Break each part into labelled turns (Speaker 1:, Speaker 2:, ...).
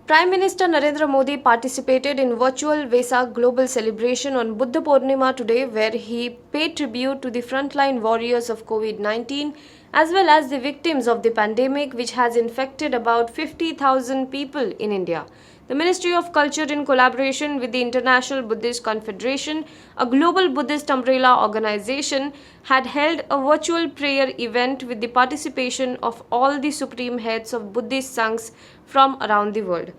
Speaker 1: Prime Minister Narendra Modi participated in virtual Vesak global celebration on Buddha Purnima today, where he paid tribute to the frontline warriors of COVID-19 as well as the victims of the pandemic, which has infected about 50,000 people in India. The Ministry of Culture, in collaboration with the International Buddhist Confederation, a global Buddhist umbrella organization, had held a virtual prayer event with the participation of all the supreme heads of Buddhist Sanghs from around the world.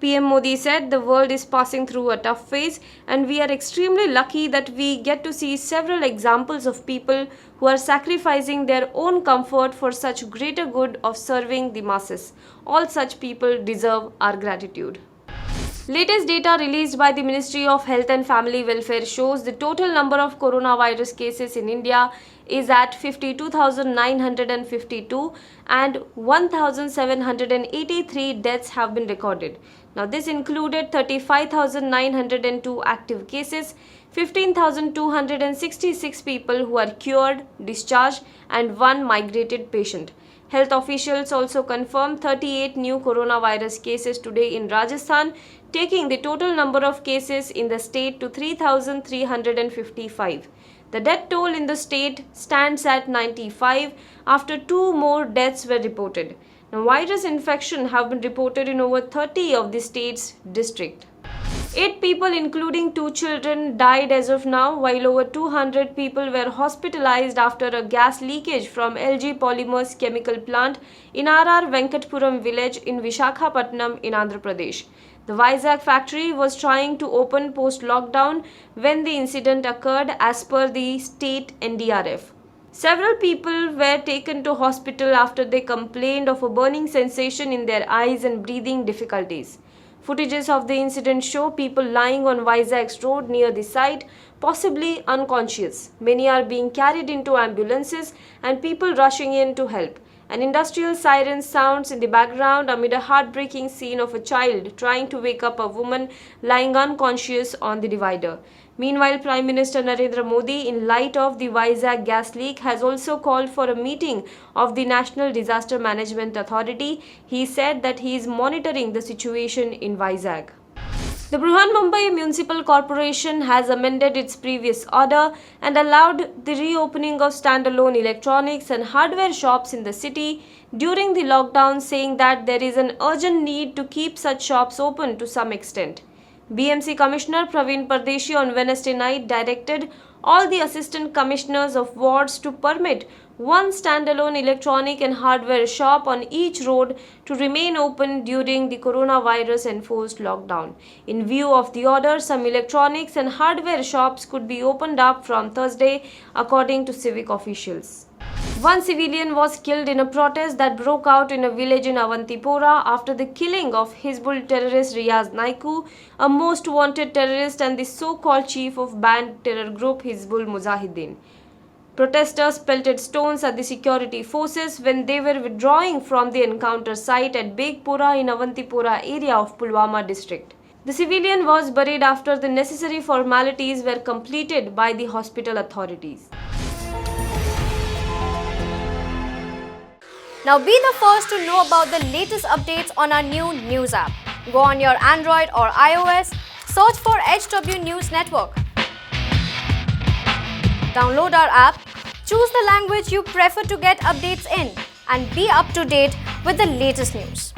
Speaker 1: PM Modi said the world is passing through a tough phase and we are extremely lucky that we get to see several examples of people who are sacrificing their own comfort for such greater good of serving the masses. All such people deserve our gratitude. Latest data released by the Ministry of Health and Family Welfare shows the total number of coronavirus cases in India is at 52,952 and 1,783 deaths have been recorded. Now this included 35,902 active cases, 15,266 people who are cured, discharged and one migrated patient. Health officials also confirmed 38 new coronavirus cases today in Rajasthan, taking the total number of cases in the state to 3,355. The death toll in the state stands at 95 after 2 more deaths were reported. Now, virus infection have been reported in over 30 of the state's districts. 8 people, including 2 children, died as of now, while over 200 people were hospitalized after a gas leakage from LG Polymers chemical plant in RR Venkatpuram village in Visakhapatnam in Andhra Pradesh. The Vizag factory was trying to open post-lockdown when the incident occurred, as per the state NDRF. Several people were taken to hospital after they complained of a burning sensation in their eyes and breathing difficulties. Footages of the incident show people lying on Vizag's road near the site, possibly unconscious. Many are being carried into ambulances and people rushing in to help. An industrial siren sounds in the background amid a heartbreaking scene of a child trying to wake up a woman lying unconscious on the divider. Meanwhile, Prime Minister Narendra Modi, in light of the Vizag gas leak, has also called for a meeting of the National Disaster Management Authority. He said that he is monitoring the situation in Vizag. The Brihanmumbai Municipal Corporation has amended its previous order and allowed the reopening of standalone electronics and hardware shops in the city during the lockdown, saying that there is an urgent need to keep such shops open to some extent. BMC Commissioner Praveen Pardeshi on Wednesday night directed all the assistant commissioners of wards to permit one standalone electronic and hardware shop on each road to remain open during the coronavirus enforced lockdown. In view of the order, some electronics and hardware shops could be opened up from Thursday, according to civic officials. One civilian was killed in a protest that broke out in a village in Avantipora after the killing of Hizbul terrorist Riaz Naiku, a most wanted terrorist and the so-called chief of banned terror group Hizbul Mujahideen. Protesters pelted stones at the security forces when they were withdrawing from the encounter site at Begpura in Avantipora area of Pulwama district. The civilian was buried after the necessary formalities were completed by the hospital authorities.
Speaker 2: Now be the first to know about the latest updates on our new news app. Go on your Android or iOS, search for HW News Network. Download our app, choose the language you prefer to get updates in, and be up to date with the latest news.